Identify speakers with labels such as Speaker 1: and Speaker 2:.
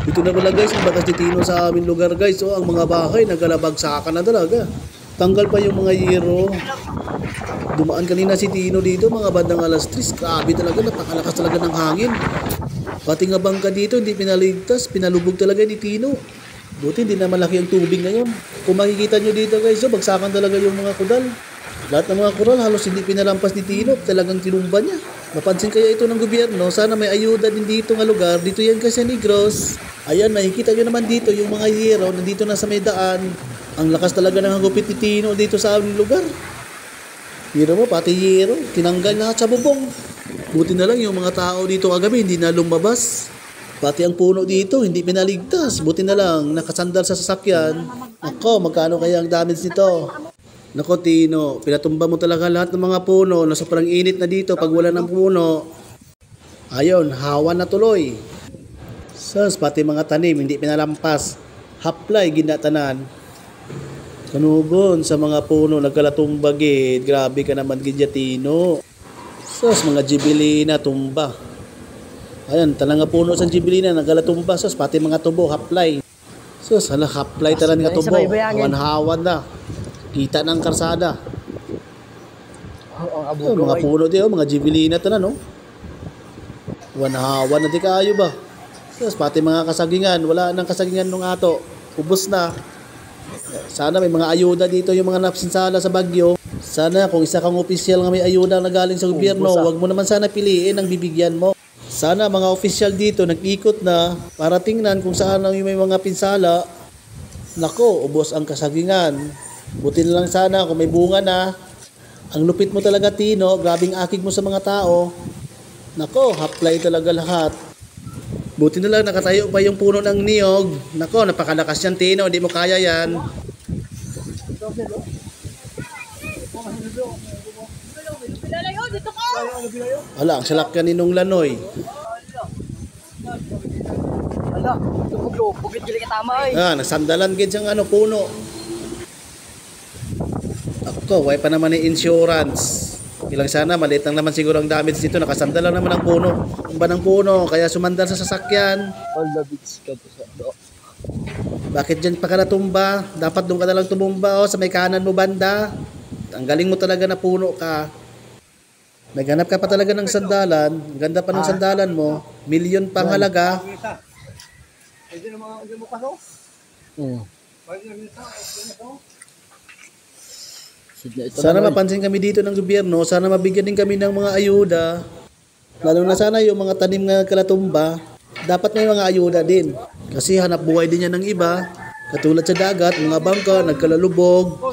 Speaker 1: Dito na pala guys, ang bakas ni Tino sa aming lugar guys. So ang mga bahay nagalabagsakan na talaga. Tanggal pa yung mga yero. Dumaan kanina si Tino dito, mga bandang alas 3. Grabe talaga, napakalakas talaga ng hangin. Pati nga bangka dito, hindi pinaligtas. Pinalubog talaga ni Tino. Buti hindi na malaki ang tubig ngayon. Kung makikita nyo dito guys, so bagsakan talaga yung mga kudal. Lahat ng mga kural halos hindi pinalampas ni Tino, talagang tinumba niya. Napansin kaya ito ng gobyerno, sana may ayuda din dito nga lugar. Dito yan kasi Negros. Ayan, makikita nyo naman dito yung mga yero, nandito na sa may daan. Ang lakas talaga ng hagupit ni Tino dito sa aming lugar. Yero mo, pati yero, tinanggal lahat sa bubong. Buti na lang yung mga tao dito kagabi, hindi na lumabas. Pati ang puno dito, hindi pinaligtas. Buti na lang, nakasandal sa sasakyan. Ako, magkano kaya ang damage nito? Nako Tino, pinatumba mo talaga lahat ng mga puno na sobrang init na dito pag wala ng puno. Ayon, hawa na tuloy. Sas, pati mga tanim, hindi pinalampas. Haplay, ginatanan. Kanugon sa mga puno, nagkalatumbagid. Grabe ka naman, gidya Tino. Sas, mga jibilina, tumba. Ayan, talaga puno sa jibilina, nagkalatumba. Sas, pati mga tubo, haplay. Sas, haplay talaga tubo. Hawan-hawan na. Kita ng karsada. Mga puno di, mga jibilina ito na, no? Wanahawan na di kayo ba? Tapos pati mga kasagingan, wala nang kasagingan nung ato. Ubus na. Sana may mga ayuda dito yung mga napsinsala sa Bagyo. Sana kung isa kang opisyal nga may ayuda na galing sa gobyerno, wag mo naman sana piliin ang bibigyan mo. Sana mga opisyal dito nag-ikot na para tingnan kung saan may mga pinsala. Nako, ubos ang kasagingan. Buti na lang sana kung may bunga na. Ang lupit mo talaga Tino, grabing akig mo sa mga tao. Nako, haplay talaga lahat. Buti na lang nakatayo pa yung puno ng niyog. Nako, napakalakas yan Tino, hindi mo kaya yan. Hala, ang salakyan ni Nung Lanoy.
Speaker 2: Hala, bukit gili ka tama eh.
Speaker 1: Nasandalan gid siyang puno. Ako, way pa naman ni insurance. Ilang sana, maliit lang naman siguro ang damage dito. Nakasandal lang naman ang puno. Ang ba ng puno, kaya sumandal sa sasakyan. Bakit dyan pa ka natumba? Dapat doon ka na lang tumumba sa may kanan mo banda. Ang galing mo talaga na puno ka. Naghanap ka pa talaga ng sandalan. Ang ganda pa ng sandalan mo. Milyon pang halaga. Sana mapansin kami dito ng gobyerno. Sana mabigyan din kami ng mga ayuda. Lalo na sana yung mga tanim nga kalatumba. Dapat may mga ayuda din. Kasi hanap buhay din yan ng iba. Katulad sa dagat, mga bangka, nagkalalubog.